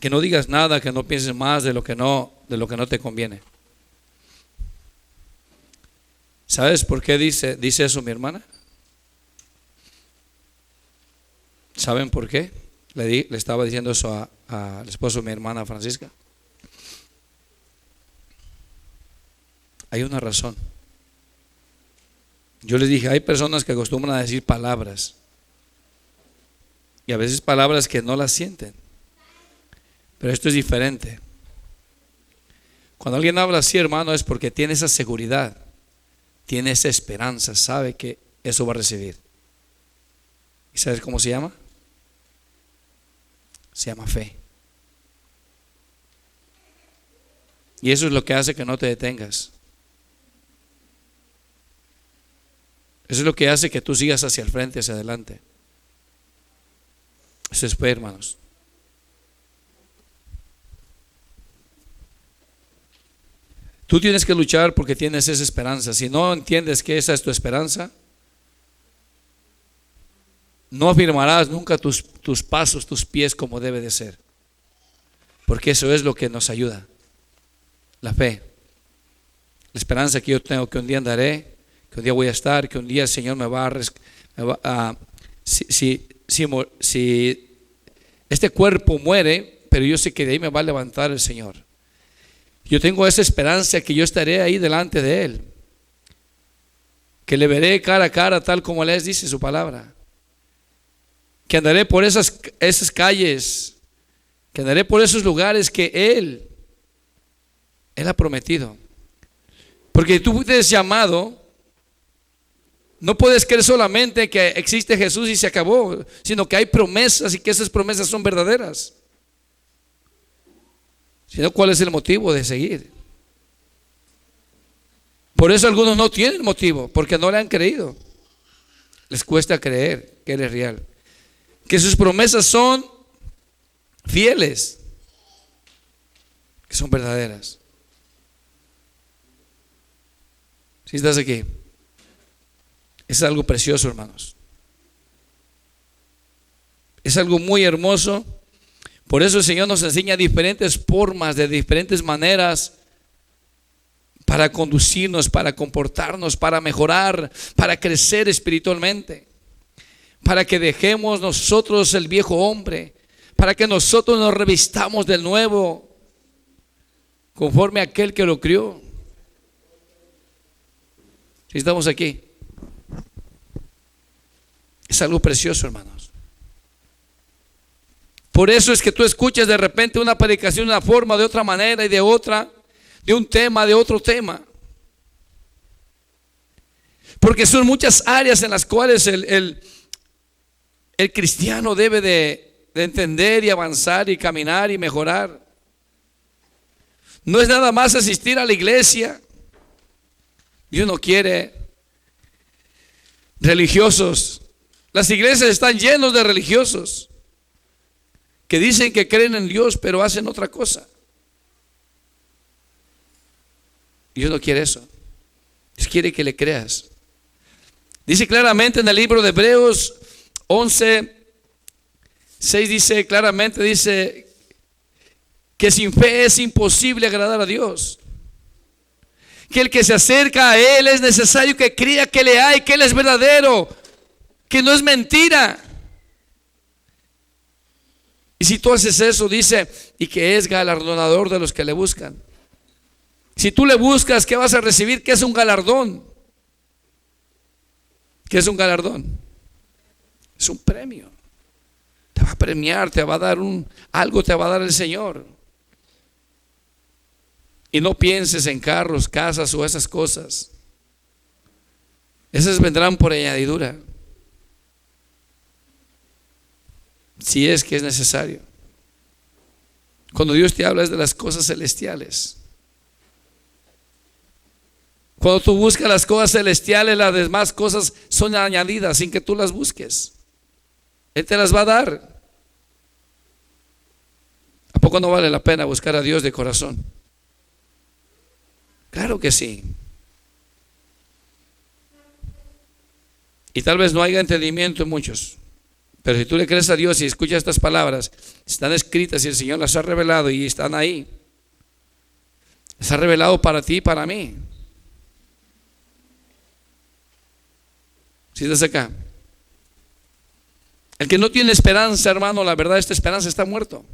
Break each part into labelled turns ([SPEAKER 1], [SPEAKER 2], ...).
[SPEAKER 1] Que no digas nada, que no pienses más de lo que no te conviene. ¿Sabes por qué dice eso mi hermana? ¿Saben por qué? Le estaba diciendo eso al esposo de mi hermana Francisca. Hay una razón. Yo les dije, hay personas que acostumbran a decir palabras y a veces palabras que no las sienten, pero esto es diferente. Cuando alguien habla así, hermano, es porque tiene esa seguridad, tiene esa esperanza, sabe que eso va a recibir. ¿Y sabes cómo se llama? Se llama fe. Y eso es lo que hace que no te detengas. Eso es lo que hace que tú sigas hacia el frente, hacia adelante. Eso es fe, hermanos. Tú tienes que luchar porque tienes esa esperanza. Si no entiendes que esa es tu esperanza, no afirmarás nunca tus pasos, tus pies como debe de ser. Porque eso es lo que nos ayuda. La fe. La esperanza que yo tengo que un día andaré, que un día voy a estar, que un día el Señor me va a si este cuerpo muere, pero yo sé que de ahí me va a levantar el Señor. Yo tengo esa esperanza que yo estaré ahí delante de Él, que le veré cara a cara tal como les dice su palabra, que andaré por esas calles, que andaré por esos lugares que Él ha prometido. Porque tú fuiste llamado, no puedes creer solamente que existe Jesús y se acabó, sino que hay promesas y que esas promesas son verdaderas. Sino cuál es el motivo de seguir. Por eso algunos no tienen motivo, porque no le han creído. Les cuesta creer que Él es real, que sus promesas son fieles, que son verdaderas. Si estás aquí, es algo precioso, hermanos. Es algo muy hermoso. Por eso el Señor nos enseña diferentes formas, de diferentes maneras, para conducirnos, para comportarnos, para mejorar, para crecer espiritualmente, para que dejemos nosotros el viejo hombre, para que nosotros nos revistamos del nuevo, conforme a aquel que lo crió. Si estamos aquí, es algo precioso, hermanos. Por eso es que tú escuchas de repente una predicación de una forma, de otra manera y de otra, de un tema, de otro tema. Porque son muchas áreas en las cuales el cristiano debe de entender y avanzar y caminar y mejorar. No es nada más asistir a la iglesia. Dios no quiere religiosos. Las iglesias están llenas de religiosos que dicen que creen en Dios, pero hacen otra cosa. Dios no quiere eso. Dios quiere que le creas. Dice claramente en el libro de Hebreos 11:6, dice claramente, dice que sin fe es imposible agradar a Dios. Que el que se acerca a Él es necesario que crea que le hay, que Él es verdadero, que no es mentira. Y si tú haces eso, dice, y que es galardonador de los que le buscan. Si tú le buscas, ¿qué vas a recibir? ¿Qué es un galardón? ¿Qué es un galardón? Es un premio. Te va a premiar, te va a dar algo, te va a dar el Señor. Y no pienses en carros, casas o esas cosas. Esas vendrán por añadidura, si es que es necesario. Cuando Dios te habla es de las cosas celestiales. Cuando tú buscas las cosas celestiales, las demás cosas son añadidas sin que tú las busques. Él te las va a dar. ¿A poco no vale la pena buscar a Dios de corazón? Claro que sí. Y tal vez no haya entendimiento en muchos, Pero si tú le crees a Dios y escuchas estas palabras, están escritas y el Señor las ha revelado y están ahí. Se ha revelado para ti y para mí. ¿Sí estás acá? El que no tiene esperanza, hermano, la verdad, esta esperanza está muerto.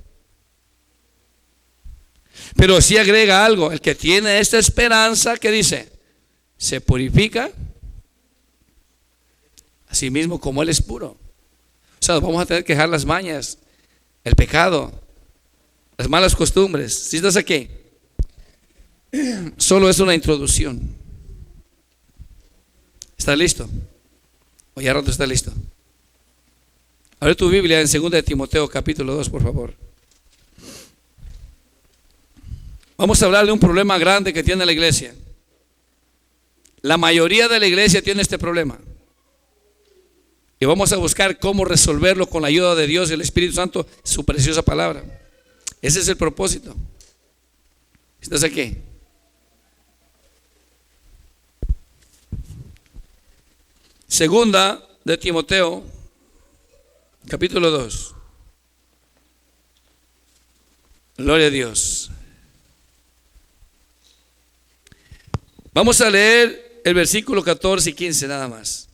[SPEAKER 1] Pero sí agrega algo: el que tiene esta esperanza, ¿qué dice? Se purifica a sí mismo como Él es puro. O sea, vamos a tener que dejar las mañas, el pecado, las malas costumbres. ¿Sí estás aquí? Solo es una introducción. ¿Estás listo? O ya rato está listo. Abre tu Biblia en 2 de Timoteo capítulo 2, por favor. Vamos a hablar de un problema grande que tiene la iglesia. La mayoría de la iglesia tiene este problema. Y vamos a buscar cómo resolverlo con la ayuda de Dios y el Espíritu Santo, su preciosa palabra. Ese es el propósito. ¿Estás aquí? Segunda de Timoteo, capítulo 2. Gloria a Dios. Vamos a leer el versículo 14 y 15 nada más.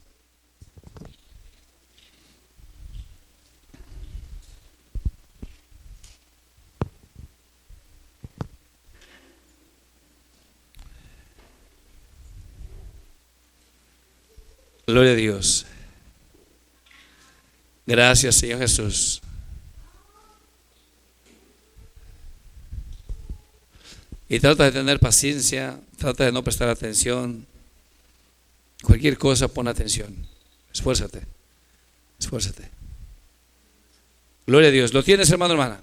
[SPEAKER 1] Gloria a Dios. Gracias, Señor Jesús. Y trata de tener paciencia, trata de no prestar atención. Cualquier cosa, pon atención. Esfuérzate, esfuérzate. Gloria a Dios. ¿Lo tienes, hermano, hermana?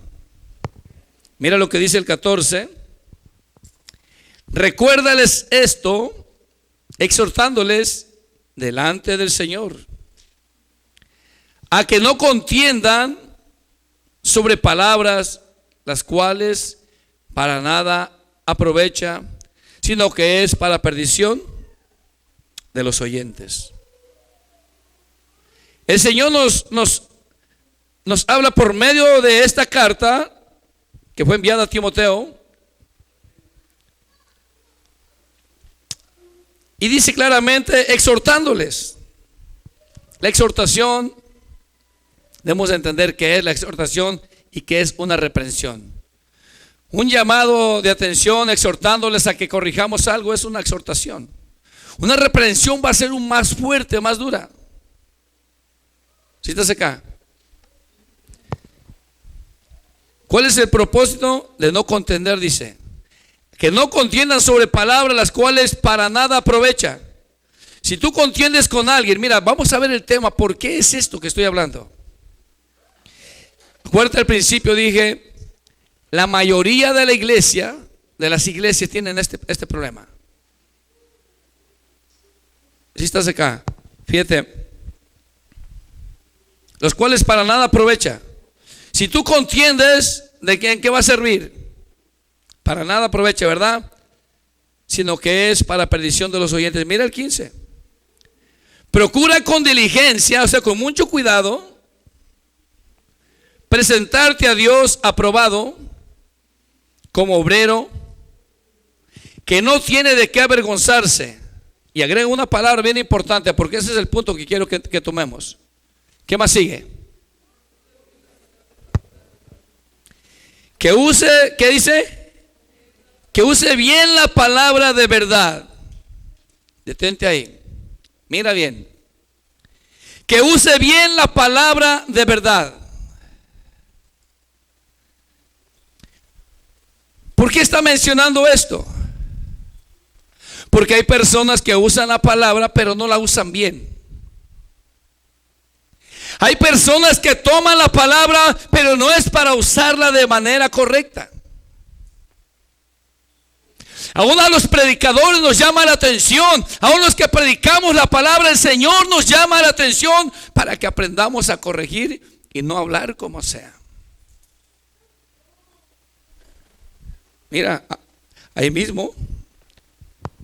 [SPEAKER 1] Mira lo que dice el 14. Recuérdales esto, exhortándoles delante del Señor, a que no contiendan sobre palabras las cuales para nada aprovecha, sino que es para perdición de los oyentes. El Señor nos habla por medio de esta carta que fue enviada a Timoteo. Y dice claramente, exhortándoles. La exhortación, debemos entender qué es la exhortación y qué es una reprensión. Un llamado de atención, exhortándoles a que corrijamos algo, es una exhortación. Una reprensión va a ser un más fuerte, más dura. ¿Sí estás acá? ¿Cuál es el propósito? De no contender, dice. Que no contiendan sobre palabras las cuales para nada aprovecha. Si tú contiendes con alguien, mira, vamos a ver el tema, ¿por qué es esto que estoy hablando? Acuérdate, al principio dije, la mayoría de la iglesia, de las iglesias tienen este problema. Si estás acá, fíjate, los cuales para nada aprovecha. Si tú contiendes, ¿de qué, en qué va a servir? Para nada aprovecha, ¿verdad? Sino que es para perdición de los oyentes. Mira el 15. Procura con diligencia, o sea, con mucho cuidado, presentarte a Dios aprobado como obrero que no tiene de qué avergonzarse. Y agrega una palabra bien importante, porque ese es el punto que quiero que tomemos. ¿Qué más sigue? Que use, ¿qué dice? Que use bien la palabra de verdad. Detente ahí. Mira bien. Que use bien la palabra de verdad. ¿Por qué está mencionando esto? Porque hay personas que usan la palabra pero no la usan bien. Hay personas que toman la palabra pero no es para usarla de manera correcta. Aún a los predicadores nos llama la atención, aún los que predicamos la palabra del Señor nos llama la atención para que aprendamos a corregir y no hablar como sea. Mira, ahí mismo,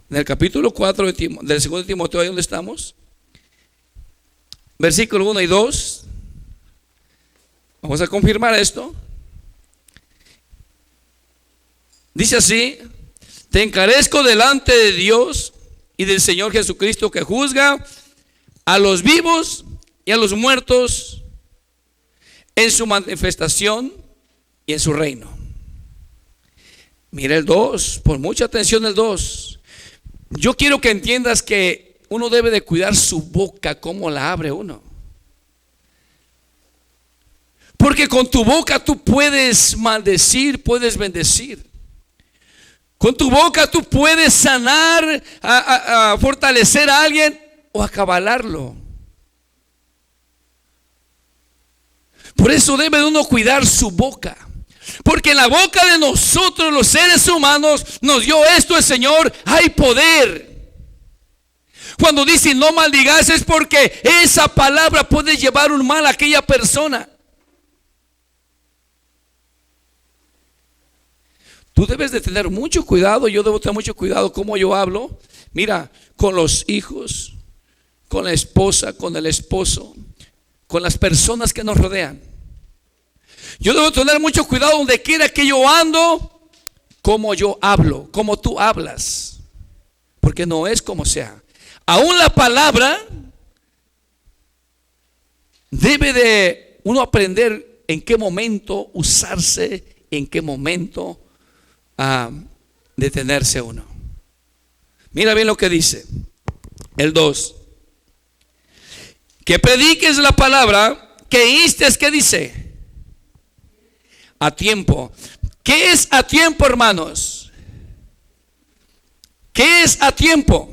[SPEAKER 1] en el capítulo 4 del 2 de Timoteo, ahí donde estamos, versículo 1 y 2, Vamos a confirmar esto. Dice así: te encarezco delante de Dios y del Señor Jesucristo, que juzga a los vivos y a los muertos en su manifestación y en su reino. Mira el 2, pon mucha atención el 2. Yo quiero que entiendas que uno debe de cuidar su boca, cómo la abre uno. Porque con tu boca tú puedes maldecir, puedes bendecir. Con tu boca tú puedes sanar, a fortalecer a alguien o acabalarlo. Por eso debe de uno cuidar su boca. Porque en la boca de nosotros los seres humanos nos dio esto el Señor, hay poder. Cuando dice no maldigas es porque esa palabra puede llevar un mal a aquella persona. Tú debes de tener mucho cuidado, yo debo tener mucho cuidado cómo yo hablo. Mira, con los hijos, con la esposa, con el esposo, con las personas que nos rodean. Yo debo tener mucho cuidado donde quiera que yo ando, como yo hablo, como tú hablas. Porque no es como sea. Aún la palabra debe de uno aprender en qué momento usarse, en qué momento detenerse uno. Mira bien lo que dice el 2: que prediques la palabra, que instes, ¿qué dice? A tiempo. ¿Qué es a tiempo, hermanos? ¿Qué es a tiempo?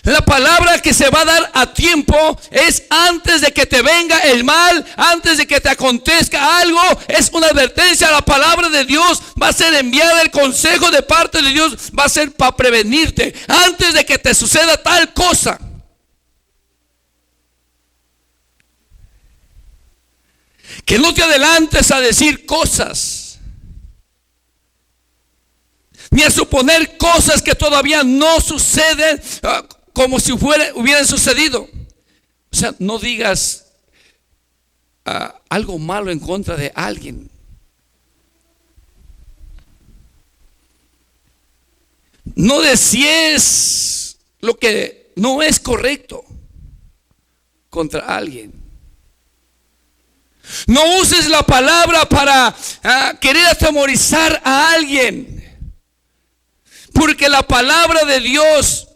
[SPEAKER 1] La palabra que se va a dar a tiempo es antes de que te venga el mal, antes de que te acontezca algo. Es una advertencia. La palabra de Dios va a ser enviada, el consejo de parte de Dios va a ser para prevenirte antes de que te suceda tal cosa. Que no te adelantes a decir cosas, ni a suponer cosas que todavía no suceden, como si hubieran sucedido. O sea, no digas algo malo en contra de alguien. No desees lo que no es correcto contra alguien. No uses la palabra para querer atemorizar a alguien. Porque la palabra de Dios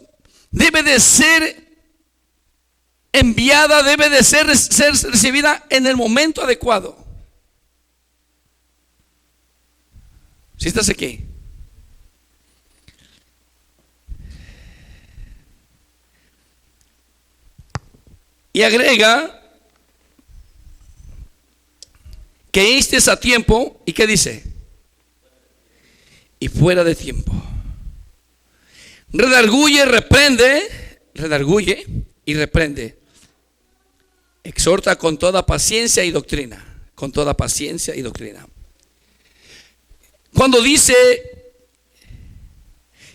[SPEAKER 1] debe de ser enviada, debe de ser recibida en el momento adecuado. ¿Sí estás aquí? Y agrega que instes a tiempo. ¿Y qué dice? Y fuera de tiempo. Redarguye y reprende. Exhorta con toda paciencia y doctrina. Con toda paciencia y doctrina. Cuando dice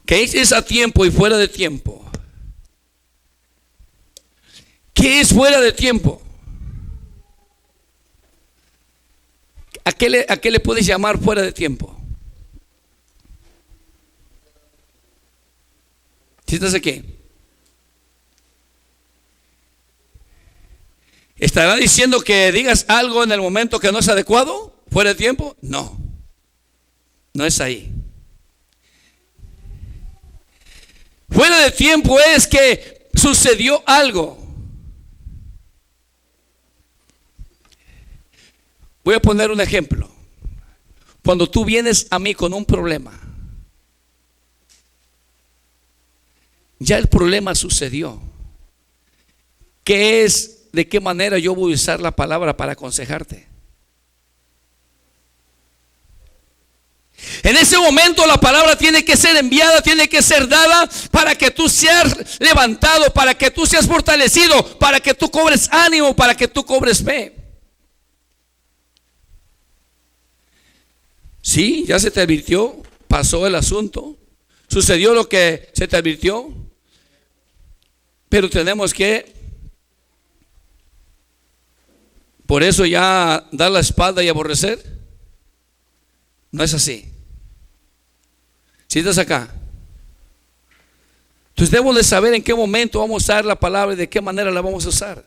[SPEAKER 1] que es a tiempo y fuera de tiempo, ¿qué es fuera de tiempo? ¿A qué le puedes llamar fuera de tiempo? ¿Sí estás aquí? ¿Estará diciendo que digas algo en el momento que no es adecuado? ¿Fuera de tiempo? No. No es ahí. Fuera de tiempo es que sucedió algo. Voy a poner un ejemplo. Cuando tú vienes a mí con un problema, ya el problema sucedió. ¿Qué es? ¿De qué manera yo voy a usar la palabra para aconsejarte? En ese momento la palabra tiene que ser enviada, tiene que ser dada para que tú seas levantado, para que tú seas fortalecido, para que tú cobres ánimo, para que tú cobres fe. Sí, ya se te advirtió, pasó el asunto, sucedió lo que se te advirtió, pero tenemos que por eso ya dar la espalda y aborrecer. No es así. Si estás acá, entonces debemos de saber en qué momento vamos a usar la palabra y de qué manera la vamos a usar.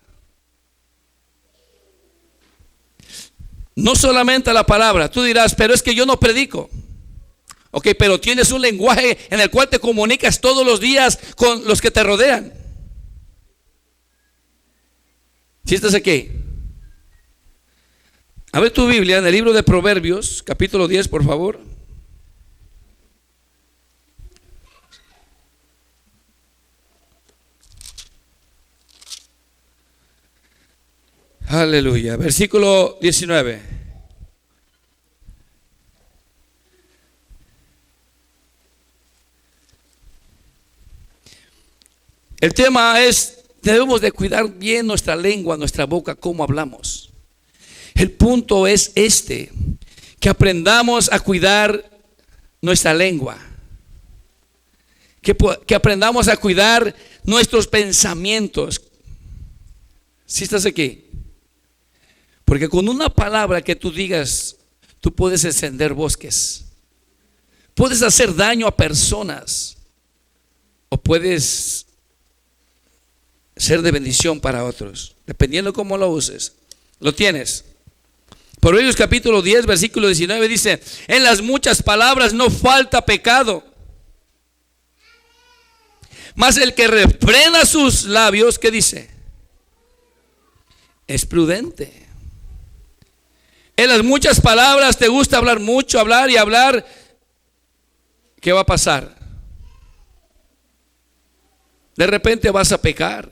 [SPEAKER 1] No solamente la palabra. Tú dirás, pero es que yo no predico. Ok, pero tienes un lenguaje en el cual te comunicas todos los días con los que te rodean. ¿Sí estás aquí? A ver tu Biblia en el libro de Proverbios, capítulo 10, por favor. Aleluya. Versículo 19. El tema es, debemos de cuidar bien nuestra lengua, nuestra boca, cómo hablamos. El punto es este, que aprendamos a cuidar nuestra lengua. Que aprendamos a cuidar nuestros pensamientos. ¿Sí estás aquí? Porque con una palabra que tú digas, tú puedes encender bosques, puedes hacer daño a personas, o puedes ser de bendición para otros, dependiendo cómo lo uses. Lo tienes. Proverbios capítulo 10, versículo 19 dice: en las muchas palabras no falta pecado, mas el que refrena sus labios, ¿qué dice? Es prudente. En las muchas palabras, te gusta hablar mucho, hablar y hablar. ¿Qué va a pasar? De repente vas a pecar.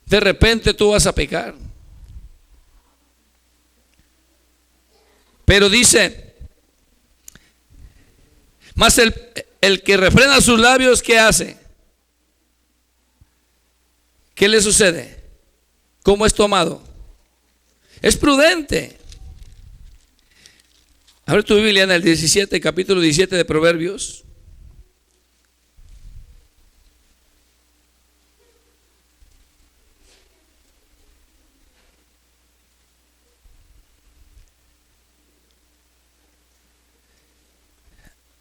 [SPEAKER 1] De repente tú vas a pecar. Pero dice, mas el que refrena sus labios, ¿qué hace? ¿Qué le sucede? ¿Cómo es tomado? Es prudente. Abre tu Biblia en el 17, capítulo 17 de Proverbios.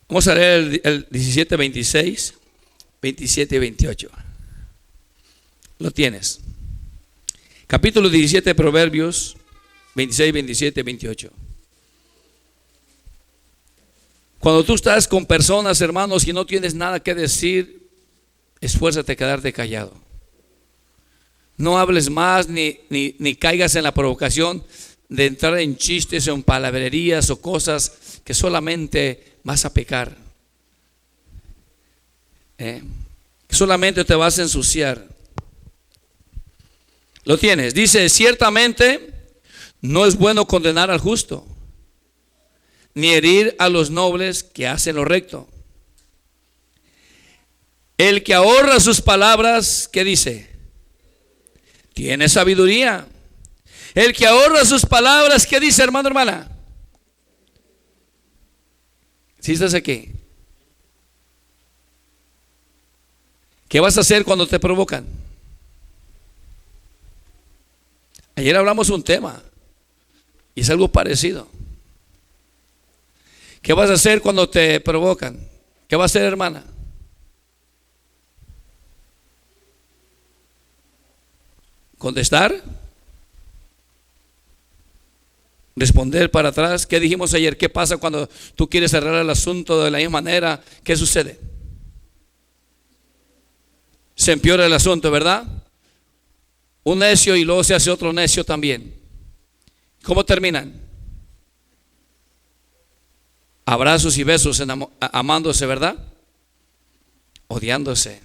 [SPEAKER 1] Vamos a leer el 17, 26, 27 y 28. Lo tienes. Capítulo 17 de Proverbios, 26, 27, 28. Cuando tú estás con personas, hermanos, y no tienes nada que decir, esfuérzate a quedarte callado. No hables más ni caigas en la provocación de entrar en chistes o en palabrerías o cosas que solamente vas a pecar. Solamente te vas a ensuciar. Lo tienes. Dice, ciertamente no es bueno condenar al justo, ni herir a los nobles que hacen lo recto. El que ahorra sus palabras, ¿qué dice? Tiene sabiduría. El que ahorra sus palabras, ¿qué dice, hermano, hermana? ¿Sí estás aquí? ¿Qué vas a hacer cuando te provocan? Ayer hablamos un tema y es algo parecido. ¿Qué vas a hacer cuando te provocan? ¿Qué va a hacer, hermana? ¿Contestar? ¿Responder para atrás? ¿Qué dijimos ayer? ¿Qué pasa cuando tú quieres cerrar el asunto de la misma manera? ¿Qué sucede? Se empeora el asunto, ¿verdad? Un necio y luego se hace otro necio también. ¿Cómo terminan? Abrazos y besos, amándose, ¿verdad? Odiándose.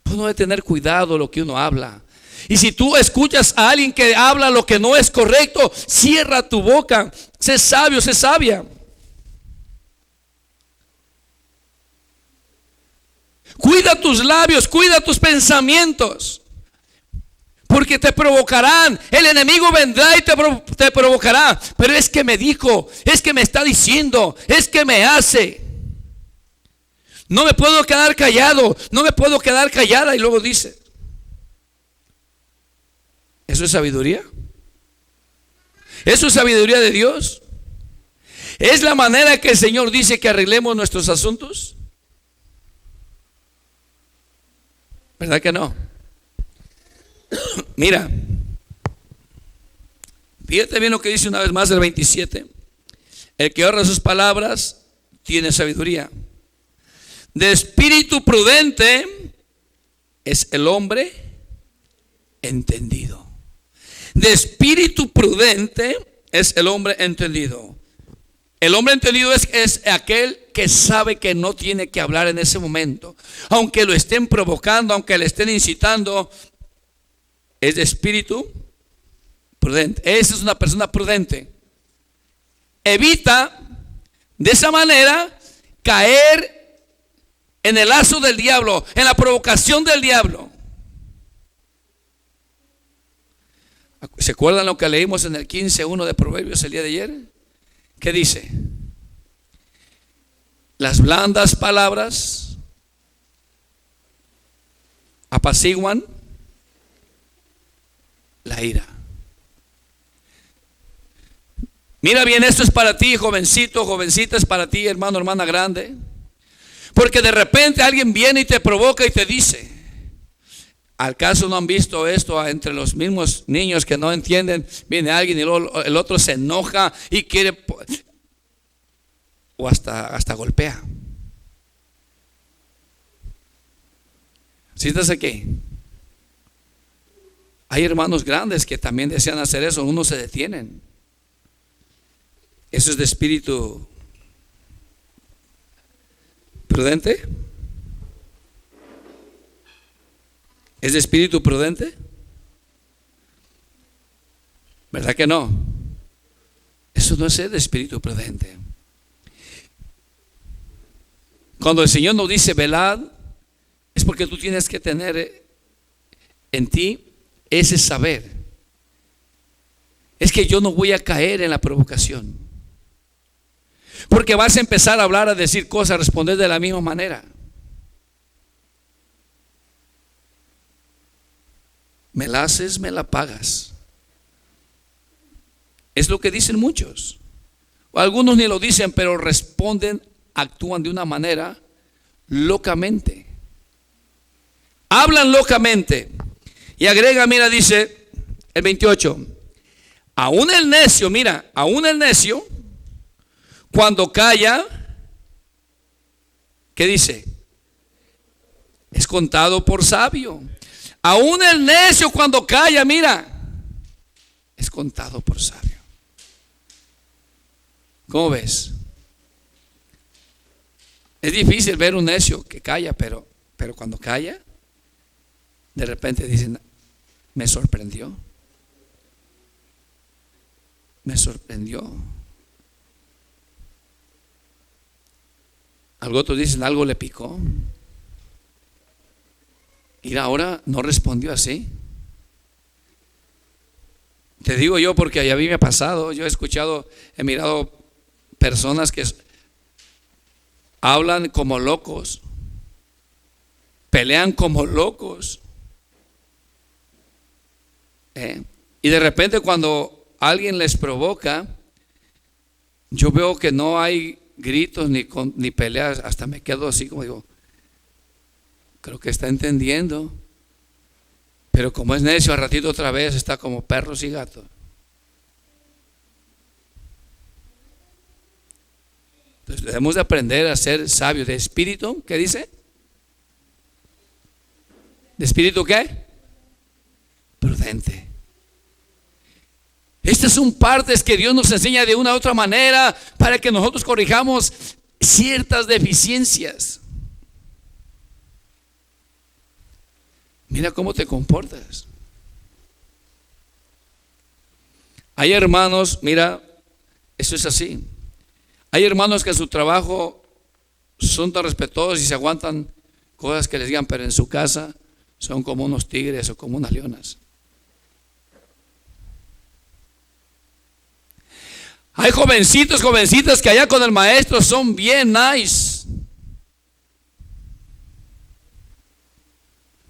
[SPEAKER 1] Uno debe tener cuidado lo que uno habla. Y si tú escuchas a alguien que habla lo que no es correcto, cierra tu boca. Sé sabio, sé sabia. Cuida tus labios, cuida tus pensamientos, porque te provocarán. El enemigo vendrá y te provocará. Pero es que me dijo, es que me está diciendo, es que me hace. No me puedo quedar callado, no me puedo quedar callada. Y luego dice, ¿Eso es sabiduría? ¿Eso es sabiduría de Dios? ¿Es la manera que el Señor dice que arreglemos nuestros asuntos? ¿Verdad que no? Mira, fíjate bien lo que dice una vez más el 27. El que honra sus palabras tiene sabiduría. De espíritu prudente es el hombre entendido. De espíritu prudente es el hombre entendido. El hombre entendido es aquel que sabe que no tiene que hablar en ese momento. Aunque lo estén provocando, aunque le estén incitando, es de espíritu prudente. Esa es una persona prudente. Evita de esa manera caer en el lazo del diablo, en la provocación del diablo. ¿Se acuerdan lo que leímos en el 15:1 de Proverbios el día de ayer? ¿Qué dice? Las blandas palabras apaciguan la ira. Mira bien, esto es para ti, jovencito, jovencita, es para ti, hermano, hermana grande. Porque de repente alguien viene y te provoca y te dice, ¿al caso no han visto esto entre los mismos niños que no entienden? Viene alguien y el otro se enoja y quiere, o hasta golpea. ¿Sí estás aquí? Hay hermanos grandes que también desean hacer eso, unos se detienen. Eso es de espíritu prudente. ¿Es de espíritu prudente? ¿Verdad que no? Eso no es de espíritu prudente. Cuando el Señor nos dice velad, es porque tú tienes que tener en ti ese saber. Es que yo no voy a caer en la provocación. Porque vas a empezar a hablar, a decir cosas, a responder de la misma manera. Me la haces, me la pagas. Es lo que dicen muchos. O algunos ni lo dicen, pero responden, actúan de una manera locamente. Hablan locamente. Y agrega, mira, dice el 28. Aún el necio, mira, aún el necio, cuando calla, ¿qué dice? Es contado por sabio. Aún el necio cuando calla, mira, es contado por sabio. ¿Cómo ves? Es difícil ver un necio que calla, pero cuando calla, de repente dicen, me sorprendió. Me sorprendió. Algunos dicen, algo le picó. Y ahora no respondió así. Te digo yo porque a mí me ha pasado. Yo he escuchado, he mirado personas que hablan como locos, pelean como locos. Y de repente cuando alguien les provoca, yo veo que no hay gritos ni peleas, hasta me quedo así como digo, creo que está entendiendo, pero como es necio, al ratito otra vez está como perros y gatos. Entonces debemos de aprender a ser sabios de espíritu. ¿Qué dice? ¿De espíritu qué? Prudente. Estas son partes que Dios nos enseña de una u otra manera para que nosotros corrijamos ciertas deficiencias. Mira cómo te comportas. Hay hermanos, mira, eso es así. Hay hermanos que en su trabajo son tan respetuosos y se aguantan cosas que les digan, pero en su casa son como unos tigres o como unas leonas. Hay jovencitos, jovencitas que allá con el maestro son bien nice,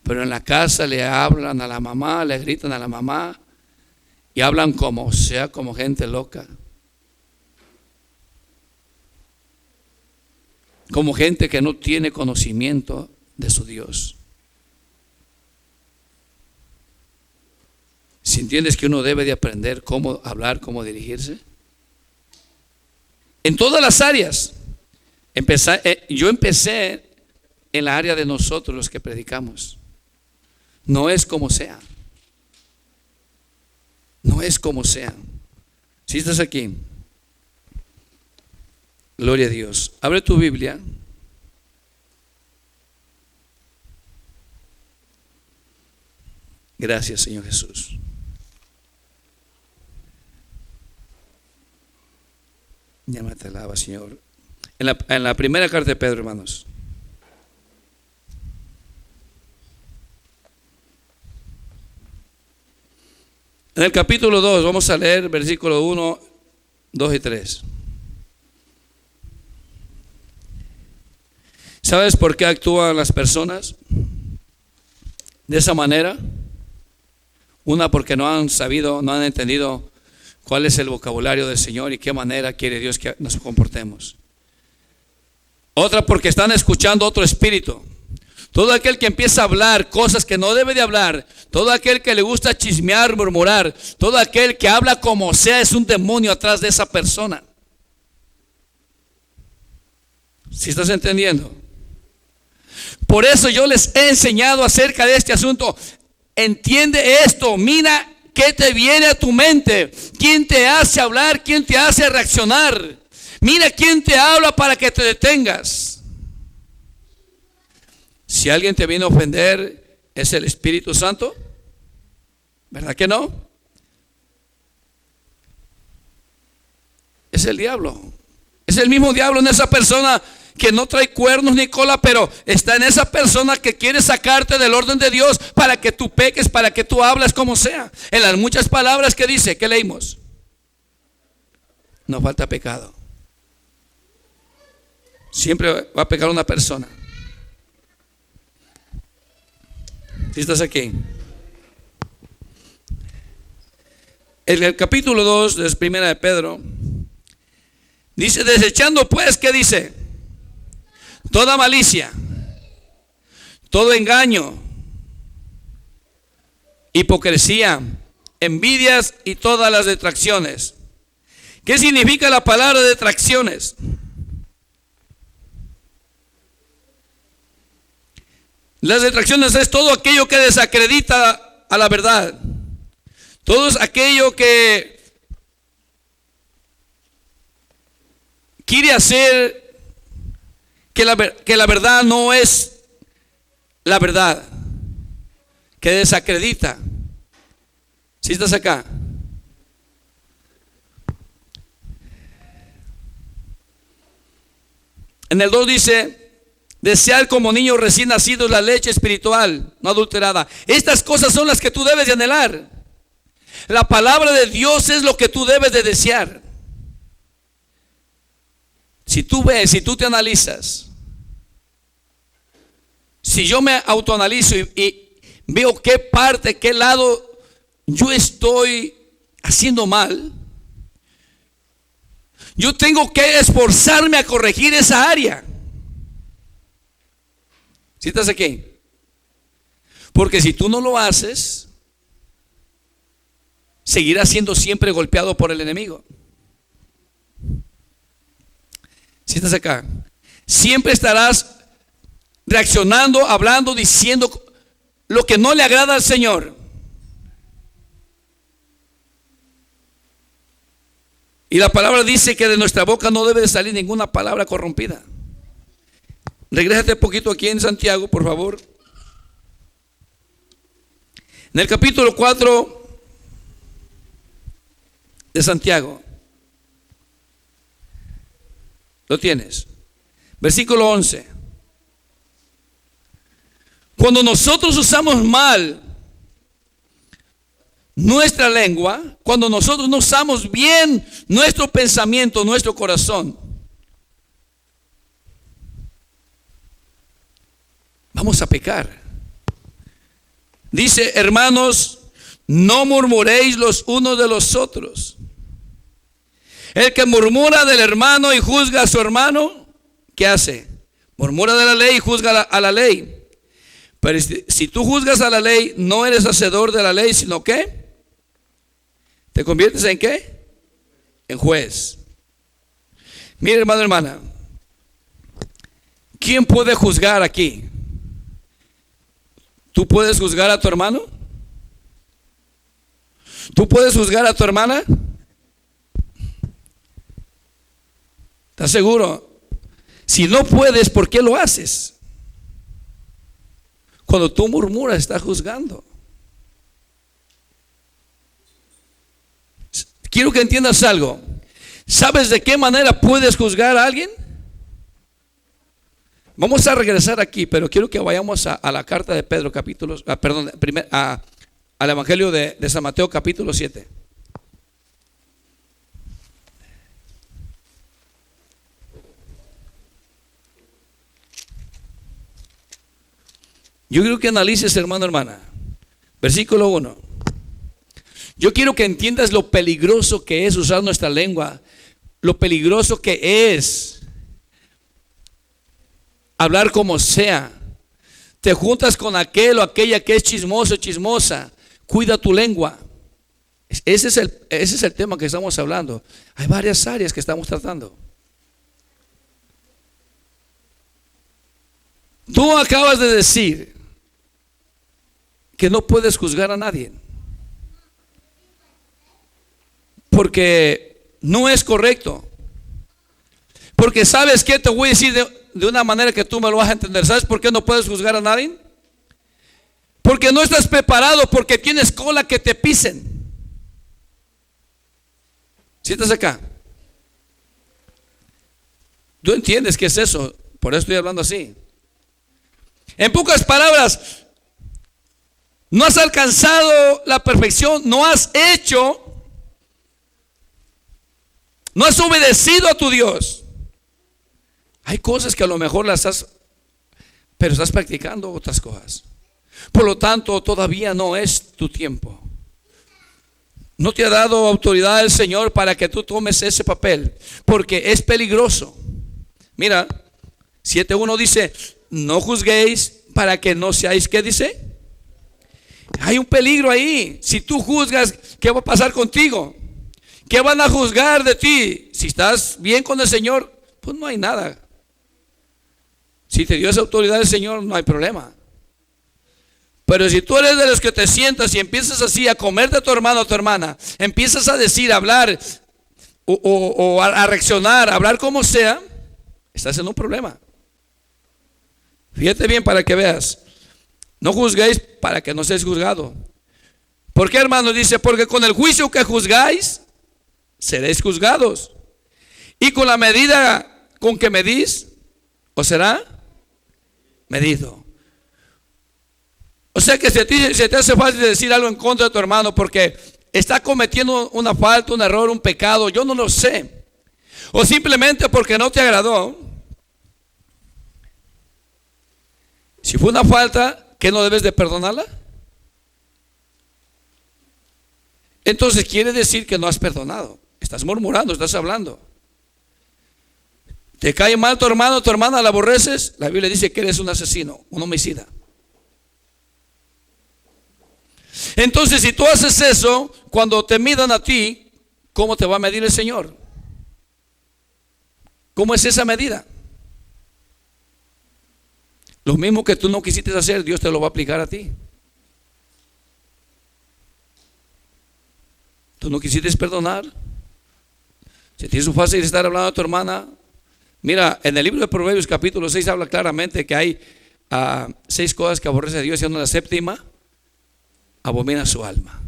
[SPEAKER 1] pero en la casa le hablan a la mamá, le gritan a la mamá, y hablan como gente loca, como gente que no tiene conocimiento de su Dios. Si entiendes que uno debe de aprender cómo hablar, cómo dirigirse, en todas las áreas. Yo empecé en la área de nosotros los que predicamos. No es como sea. No es como sea. Si estás aquí, gloria a Dios. Abre tu Biblia. Gracias, Señor Jesús. Ya te alaba, Señor. En la primera carta de Pedro, hermanos. En el capítulo 2, vamos a leer versículo 1, 2 y 3. ¿Sabes por qué actúan las personas de esa manera? Una, porque no han sabido, no han entendido cuál es el vocabulario del Señor y qué manera quiere Dios que nos comportemos. Otra, porque están escuchando otro espíritu. Todo aquel que empieza a hablar cosas que no debe de hablar, todo aquel que le gusta chismear, murmurar, todo aquel que habla como sea, es un demonio atrás de esa persona. ¿Sí estás entendiendo? Por eso yo les he enseñado acerca de este asunto. Entiende esto, mira qué te viene a tu mente, quién te hace hablar, quién te hace reaccionar. Mira quién te habla para que te detengas. Si alguien te viene a ofender, ¿es el Espíritu Santo? ¿Verdad que no? Es el diablo. Es el mismo diablo en esa persona que no trae cuernos ni cola, pero está en esa persona que quiere sacarte del orden de Dios para que tú peques, para que tú hables como sea. En las muchas palabras que dice, ¿qué leímos? No falta pecado. Siempre va a pecar una persona. Si estás aquí. En el capítulo 2 de Primera de Pedro dice, desechando pues, ¿qué dice? Toda malicia, todo engaño, hipocresía, envidias y todas las detracciones. ¿Qué significa la palabra detracciones? Las detracciones es todo aquello que desacredita a la verdad. Todo es aquello que quiere hacer que la verdad no es la verdad, que desacredita. ¿Sí estás acá? En el 2 dice, desear como niños recién nacidos la leche espiritual, no adulterada. Estas cosas son las que tú debes de anhelar. La palabra de Dios es lo que tú debes de desear. Si tú ves, si tú te analizas, si yo me autoanalizo y veo qué parte, qué lado yo estoy haciendo mal, yo tengo que esforzarme a corregir esa área. ¿Sí estás aquí? Porque si tú no lo haces, seguirás siendo siempre golpeado por el enemigo. ¿Sí estás acá? Siempre estarás reaccionando, hablando, diciendo lo que no le agrada al Señor. Y la palabra dice que de nuestra boca no debe de salir ninguna palabra corrompida. Regrésate un poquito aquí en Santiago, por favor. En el capítulo 4 de Santiago. ¿Lo tienes? Versículo 11. Cuando nosotros usamos mal nuestra lengua, cuando nosotros no usamos bien nuestro pensamiento, nuestro corazón, vamos a pecar. Dice, hermanos, no murmuréis los unos de los otros. El que murmura del hermano y juzga a su hermano, ¿qué hace? Murmura de la ley y juzga a la ley. Pero si tú juzgas a la ley, no eres hacedor de la ley, sino ¿qué? ¿Te conviertes en qué? En juez. Mire, hermano, hermana, ¿quién puede juzgar aquí? ¿Tú puedes juzgar a tu hermano? ¿Tú puedes juzgar a tu hermana? ¿Estás seguro? Si no puedes, ¿por qué lo haces? Cuando tú murmuras, estás juzgando. Quiero que entiendas algo. ¿Sabes de qué manera puedes juzgar a alguien? Vamos a regresar aquí, pero quiero que vayamos a la carta de Pedro, al Evangelio de San Mateo, capítulo 7. Yo quiero que analices, hermano, hermana. Versículo 1. Yo quiero que entiendas lo peligroso que es usar nuestra lengua, lo peligroso que es hablar como sea. Te juntas con aquel o aquella que es chismoso, chismosa. Cuida tu lengua. Ese es el tema que estamos hablando. Hay varias áreas que estamos tratando. Tú acabas de decir que no puedes juzgar a nadie, porque no es correcto. Porque ¿sabes qué? Te voy a decir de una manera que tú me lo vas a entender. ¿Sabes por qué no puedes juzgar a nadie? Porque no estás preparado, porque tienes cola que te pisen. Siéntate acá. ¿Tú entiendes qué es eso? Por eso estoy hablando así. En pocas palabras, no has alcanzado la perfección, no has obedecido a tu Dios. Hay cosas que a lo mejor pero estás practicando otras cosas. Por lo tanto, todavía no es tu tiempo. No te ha dado autoridad el Señor para que tú tomes ese papel, porque es peligroso. Mira, 7:1 dice: no juzguéis para que no seáis, ¿qué dice? Hay un peligro ahí. Si tú juzgas, ¿qué va a pasar contigo? ¿Qué van a juzgar de ti? Si estás bien con el Señor, pues no hay nada. Si te dio esa autoridad el Señor, no hay problema. Pero si tú eres de los que te sientas y empiezas así a comerte a tu hermano o tu hermana, empiezas a decir, a hablar o a reaccionar, a hablar como sea, estás en un problema. Fíjate bien para que veas. No juzguéis para que no seáis juzgados. ¿Por qué, hermano? Dice: porque con el juicio que juzgáis, seréis juzgados. Y con la medida con que medís, os será medido. O sea que si a ti se te hace fácil decir algo en contra de tu hermano porque está cometiendo una falta, un error, un pecado, yo no lo sé, o simplemente porque no te agradó. Si fue una falta, ¿qué no debes de perdonarla? Entonces quiere decir que no has perdonado. Estás murmurando, estás hablando. ¿Te cae mal tu hermano, tu hermana, la aborreces? La Biblia dice que eres un asesino, un homicida. Entonces, si tú haces eso, cuando te midan a ti, ¿cómo te va a medir el Señor? ¿Cómo es esa medida? Lo mismo que tú no quisiste hacer, Dios te lo va a aplicar a ti. Tú no quisiste perdonar. Si te hizo fácil estar hablando a tu hermana. Mira, en el libro de Proverbios capítulo 6 habla claramente que hay 6 cosas que aborrece a Dios, y la séptima abomina su alma.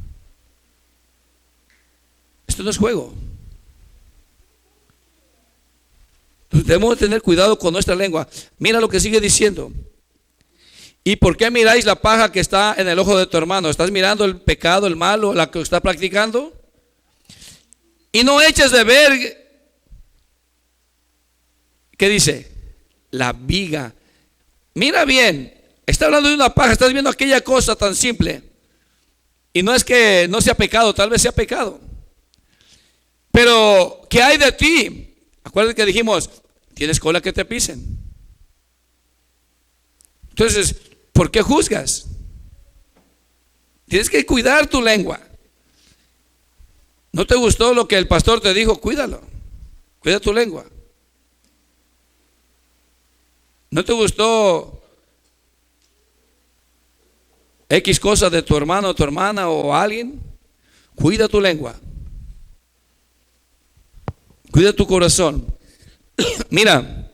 [SPEAKER 1] Esto no es juego. Entonces debemos tener cuidado con nuestra lengua. Mira lo que sigue diciendo. ¿Y por qué miráis la paja que está en el ojo de tu hermano? ¿Estás mirando el pecado, el malo, la que está practicando? Y no eches de ver, ¿qué dice? La viga. Mira bien, está hablando de una paja, estás viendo aquella cosa tan simple. Y no es que no sea pecado, tal vez sea pecado. Pero, ¿qué hay de ti? Acuérdate que dijimos, tienes cola que te pisen. Entonces, ¿por qué juzgas? Tienes que cuidar tu lengua. ¿No te gustó lo que el pastor te dijo? Cuídalo. Cuida tu lengua. ¿No te gustó X cosa de tu hermano o tu hermana o alguien? Cuida tu lengua. Cuida tu corazón. Mira,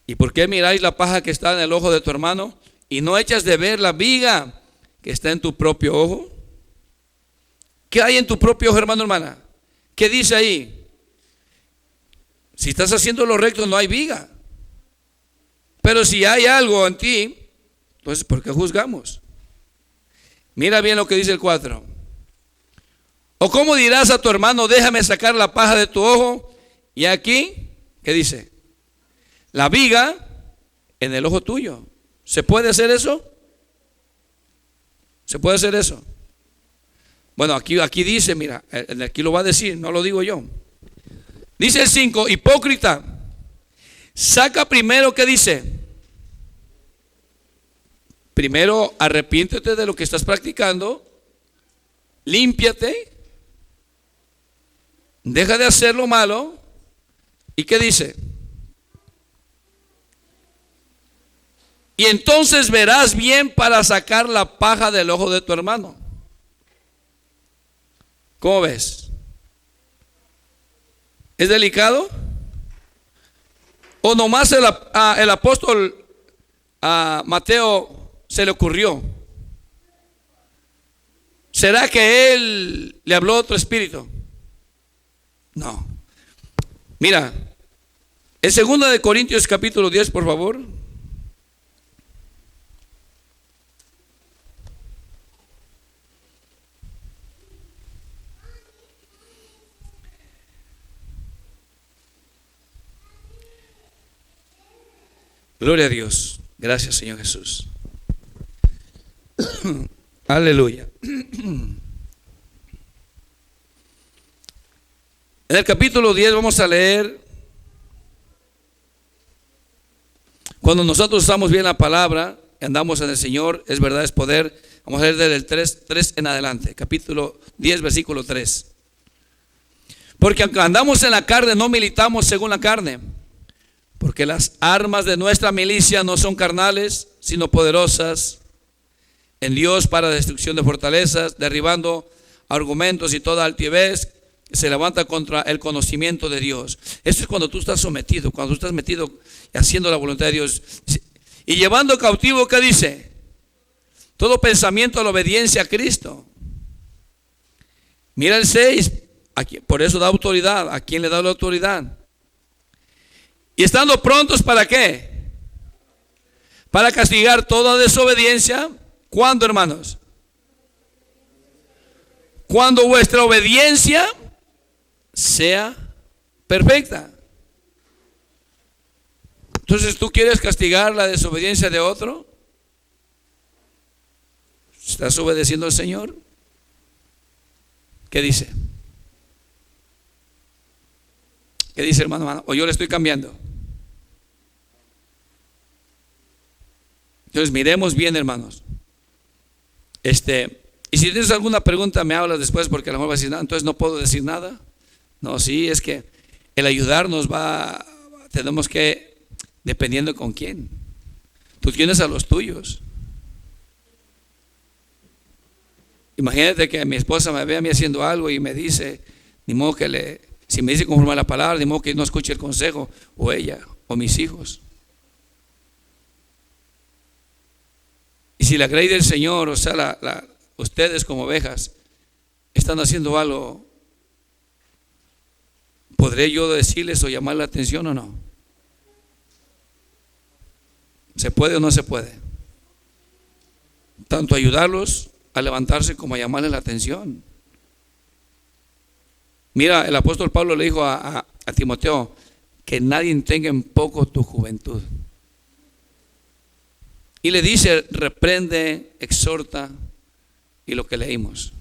[SPEAKER 1] ¿y por qué miráis la paja que está en el ojo de tu hermano y no echas de ver la viga que está en tu propio ojo? ¿Qué hay en tu propio ojo, hermano, hermana? ¿Qué dice ahí? Si estás haciendo lo recto, no hay viga. Pero si hay algo en ti, entonces ¿por qué juzgamos? Mira bien lo que dice el 4. ¿O cómo dirás a tu hermano, déjame sacar la paja de tu ojo? Y aquí, ¿qué dice? La viga en el ojo tuyo. ¿Se puede hacer eso? ¿Se puede hacer eso? Bueno, aquí dice, mira, aquí lo va a decir, no lo digo yo. Dice el 5, hipócrita, saca primero, ¿qué dice? Primero arrepiéntete de lo que estás practicando, límpiate, deja de hacer lo malo. ¿Y qué dice? Y entonces verás bien para sacar la paja del ojo de tu hermano. ¿Cómo ves? ¿Es delicado? ¿O nomás el apóstol Mateo se le ocurrió? ¿Será que él le habló otro espíritu? No. Mira, en 2 de Corintios capítulo 10, por favor. Gloria a Dios. Gracias, Señor Jesús. Aleluya. En el capítulo 10 vamos a leer, cuando nosotros estamos bien la palabra, andamos en el Señor, es verdad, es poder. Vamos a leer desde el 3 en adelante, capítulo 10, versículo 3. Porque aunque andamos en la carne, no militamos según la carne. Porque las armas de nuestra milicia no son carnales, sino poderosas en Dios para destrucción de fortalezas, derribando argumentos y toda altivez que se levanta contra el conocimiento de Dios. Eso es cuando tú estás sometido, cuando tú estás metido haciendo la voluntad de Dios. Y llevando cautivo, ¿qué dice? Todo pensamiento a la obediencia a Cristo. Mira el 6, por eso da autoridad. ¿A quién le da la autoridad? Y estando prontos, ¿para qué? Para castigar toda desobediencia. ¿Cuándo, hermanos? Cuando vuestra obediencia sea perfecta. Entonces, ¿tú quieres castigar la desobediencia de otro? ¿Estás obedeciendo al Señor? ¿Qué dice? ¿Qué dice, hermano? O yo le estoy cambiando. Entonces miremos bien, hermanos. Y si tienes alguna pregunta me hablas después, porque a lo mejor vas a decir, no, entonces no puedo decir nada. No, sí, es que el ayudarnos tenemos que, dependiendo con quién. Tú tienes a los tuyos. Imagínate que mi esposa me ve a mí haciendo algo y me dice, ni modo que si me dice conforme a la palabra, ni modo que no escuche el consejo, o ella, o mis hijos. Y si la grey del Señor, o sea, ustedes como ovejas, están haciendo algo, ¿podré yo decirles o llamar la atención o no? ¿Se puede o no se puede? Tanto ayudarlos a levantarse como a llamarles la atención. Mira, el apóstol Pablo le dijo a Timoteo, que nadie tenga en poco tu juventud. Y le dice, reprende, exhorta, y lo que leímos.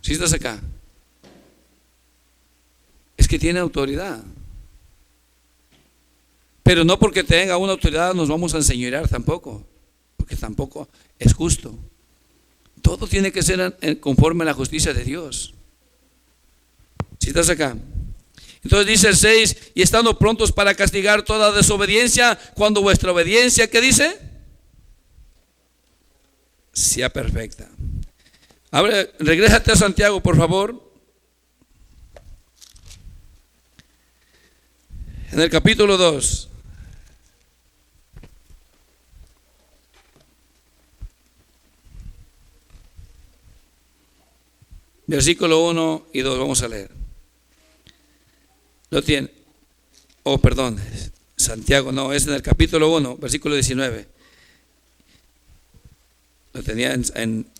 [SPEAKER 1] ¿Sí estás acá? Es que tiene autoridad. Pero no porque tenga una autoridad nos vamos a enseñorear tampoco, porque tampoco es justo. Todo tiene que ser conforme a la justicia de Dios. ¿Sí estás acá? Entonces dice el 6, y estando prontos para castigar toda desobediencia, cuando vuestra obediencia, ¿qué dice? Sea perfecta. Ahora, regrésate a Santiago, por favor. En el capítulo 2. Versículo 1 y 2, vamos a leer. Lo tiene. Oh, perdón. Santiago, no, es en el capítulo 1, versículo 19. Lo tenía en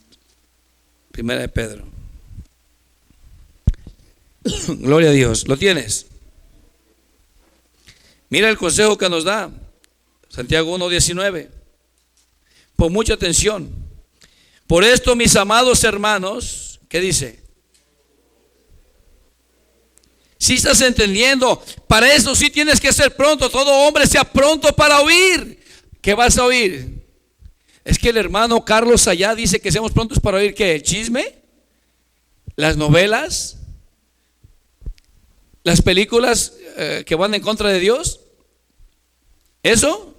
[SPEAKER 1] Primera de Pedro. Gloria a Dios. ¿Lo tienes? Mira el consejo que nos da Santiago 1:19. Pon mucha atención. Por esto, mis amados hermanos, ¿qué dice? Si estás entendiendo, para eso sí tienes que ser pronto. Todo hombre sea pronto para oír. ¿Qué vas a oír? Es que el hermano Carlos allá dice que seamos prontos para oír ¿qué? ¿El chisme? ¿Las novelas? ¿Las películas que van en contra de Dios? ¿Eso?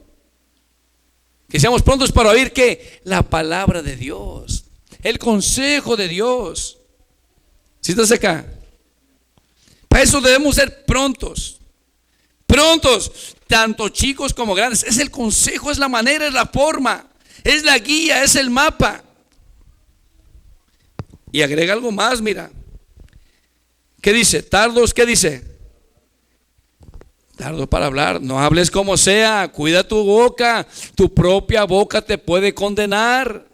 [SPEAKER 1] Que seamos prontos para oír ¿qué? La palabra de Dios, el consejo de Dios. ¿Sí estás acá? Para eso debemos ser prontos. Prontos, tanto chicos como grandes. Es el consejo, es la manera, es la forma, es la guía, es el mapa. Y agrega algo más, mira. ¿Qué dice? Tardos, ¿qué dice? Tardo para hablar, no hables como sea, cuida tu boca, tu propia boca te puede condenar.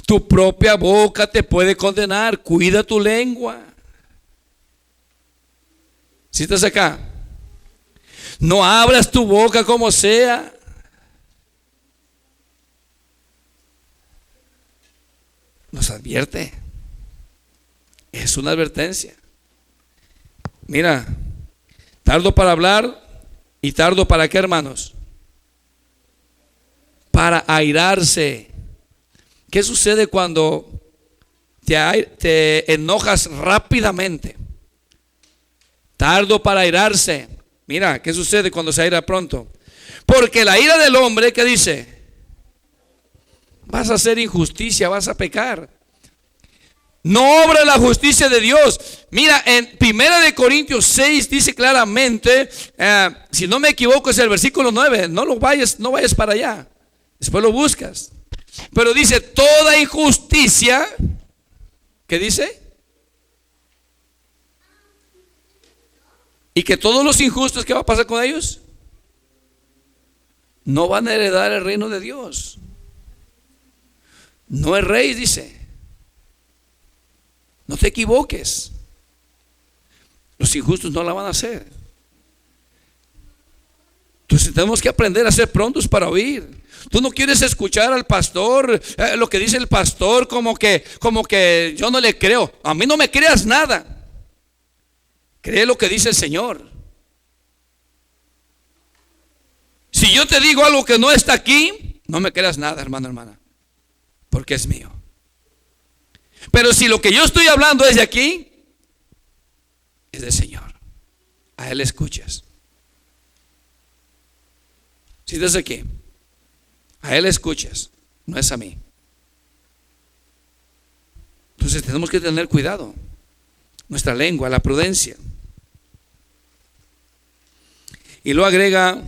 [SPEAKER 1] Tu propia boca te puede condenar, cuida tu lengua. ¿Sí estás acá? No abras tu boca como sea. Nos advierte. Es una advertencia. Mira, tardo para hablar y tardo para qué, hermanos? Para airarse. ¿Qué sucede cuando te enojas rápidamente? Tardo para airarse. Mira, ¿qué sucede cuando se aira pronto? Porque la ira del hombre, ¿qué dice? Vas a hacer injusticia, vas a pecar. No obra la justicia de Dios. Mira, en Primera de Corintios 6 dice claramente, si no me equivoco es el versículo 9, no vayas para allá. Después lo buscas. Pero dice, toda injusticia, ¿qué dice? Y que todos los injustos, ¿qué va a pasar con ellos? No van a heredar el reino de Dios. No es rey, dice. No te equivoques. Los injustos no la van a hacer. Entonces tenemos que aprender a ser prontos para oír. Tú no quieres escuchar al pastor, lo que dice el pastor, como que yo no le creo. A mí no me creas nada. Cree lo que dice el Señor. Si yo te digo algo que no está aquí, no me creas nada, hermano, hermana, porque es mío. Pero si lo que yo estoy hablando es de aquí, es del Señor. A Él escuchas. Si estás aquí, a Él escuchas, no es a mí. Entonces tenemos que tener cuidado. Nuestra lengua, la prudencia. Y lo agrega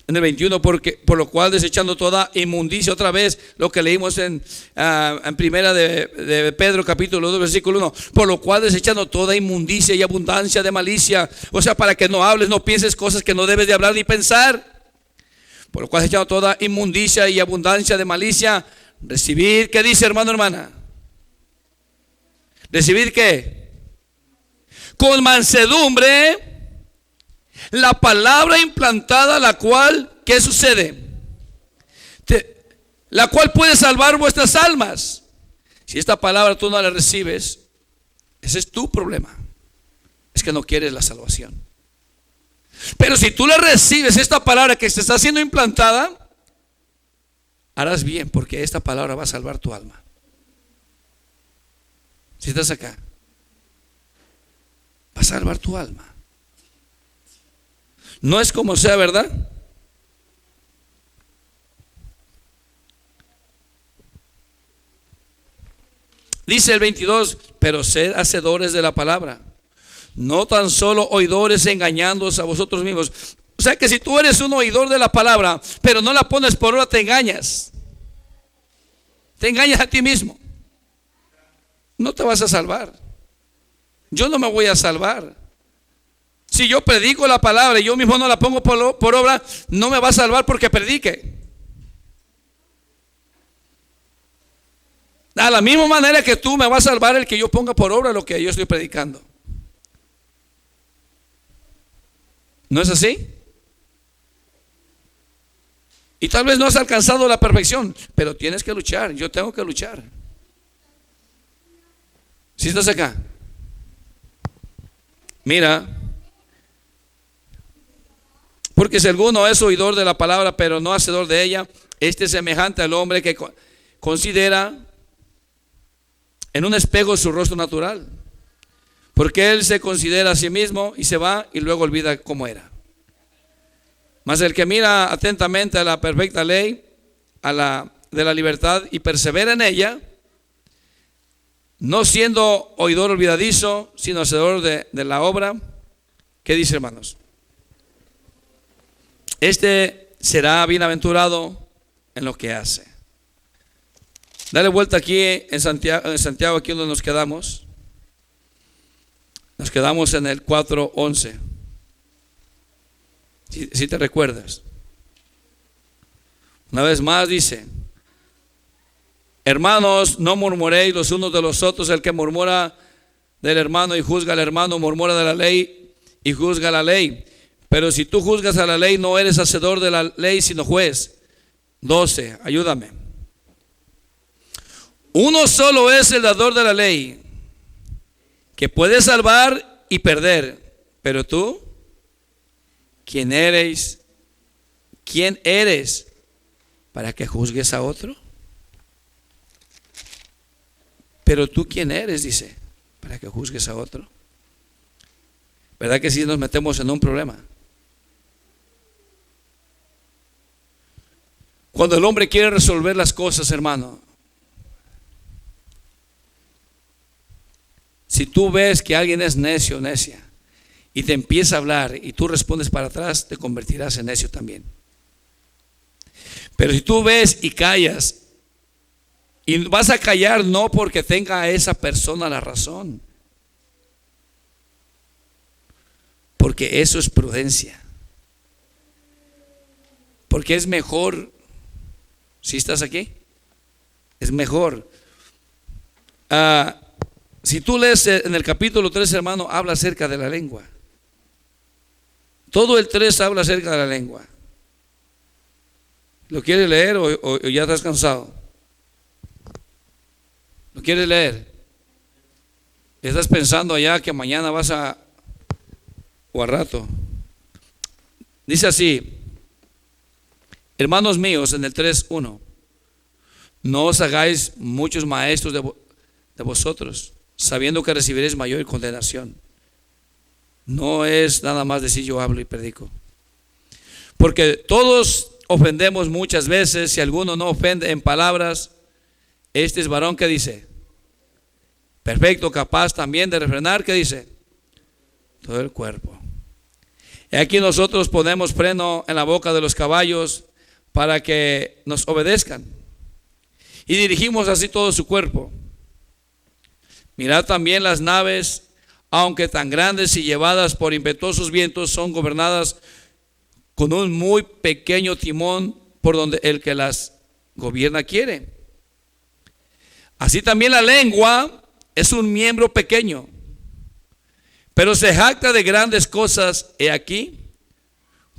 [SPEAKER 1] en el 21, por lo cual desechando toda inmundicia, otra vez lo que leímos en Primera de Pedro capítulo 2 versículo 1, por lo cual desechando toda inmundicia y abundancia de malicia, o sea, para que no hables, no pienses cosas que no debes de hablar ni pensar, por lo cual desechando toda inmundicia y abundancia de malicia, recibid, ¿qué dice, hermano, hermana? ¿Recibid qué? Con mansedumbre la palabra implantada, la cual, ¿qué sucede? La cual puede salvar vuestras almas. Si esta palabra tú no la recibes, ese es tu problema. Es que no quieres la salvación. Pero si tú la recibes, esta palabra que se está siendo implantada, harás bien, porque esta palabra va a salvar tu alma. Si estás acá, va a salvar tu alma. No es como sea, ¿verdad? Dice el 22, pero sed hacedores de la palabra, no tan solo oidores engañándoos a vosotros mismos. O sea que si tú eres un oidor de la palabra, pero no la pones por obra, te engañas. Te engañas a ti mismo. No te vas a salvar. Yo no me voy a salvar. Si yo predico la palabra y yo mismo no la pongo por obra, no me va a salvar porque predique. A la misma manera que tú me vas a salvar el que yo ponga por obra lo que yo estoy predicando. ¿No es así? Y tal vez no has alcanzado la perfección, pero tienes que luchar. Yo tengo que luchar. ¿Sí estás acá? Mira, porque si alguno es oidor de la palabra, pero no hacedor de ella, este es semejante al hombre que considera en un espejo su rostro natural, porque él se considera a sí mismo y se va y luego olvida cómo era. Mas el que mira atentamente a la perfecta ley, de la libertad, y persevera en ella, no siendo oidor olvidadizo, sino hacedor de la obra, ¿qué dice, hermanos? Este será bienaventurado en lo que hace. Dale vuelta aquí en Santiago, aquí donde nos quedamos. Nos quedamos en el 4:11. Si te recuerdas. Una vez más dice: hermanos, no murmuréis los unos de los otros. El que murmura del hermano y juzga al hermano, murmura de la ley y juzga la ley. Pero si tú juzgas a la ley, no eres hacedor de la ley, sino juez. 12, ayúdame. Uno solo es el dador de la ley, que puede salvar y perder. Pero tú, ¿quién eres? ¿Quién eres para que juzgues a otro? Pero tú, ¿quién eres? Dice, para que juzgues a otro. ¿Verdad que sí nos metemos en un problema? Cuando el hombre quiere resolver las cosas, hermano, si tú ves que alguien es necio o necia y te empieza a hablar y tú respondes para atrás, te convertirás en necio también. Pero si tú ves y callas, y vas a callar no porque tenga a esa persona la razón, porque eso es prudencia, porque es mejor. Si estás aquí, es mejor. Si tú lees en el capítulo 3, hermano, habla acerca de la lengua. Todo el 3 habla acerca de la lengua. ¿Lo quieres leer o ya estás cansado? ¿Lo quieres leer? ¿Estás pensando allá que mañana vas o a rato? Dice así: hermanos míos, en el 3:1, no os hagáis muchos maestros de vosotros, sabiendo que recibiréis mayor condenación. No es nada más decir yo hablo y predico, porque todos ofendemos muchas veces. Si alguno no ofende en palabras, este es varón que dice, perfecto, capaz también de refrenar, que dice, todo el cuerpo. Y aquí nosotros ponemos freno en la boca de los caballos para que nos obedezcan, y dirigimos así todo su cuerpo. Mirad también las naves, aunque tan grandes y llevadas por impetuosos vientos, son gobernadas con un muy pequeño timón por donde el que las gobierna quiere. Así también la lengua es un miembro pequeño, pero se jacta de grandes cosas. He aquí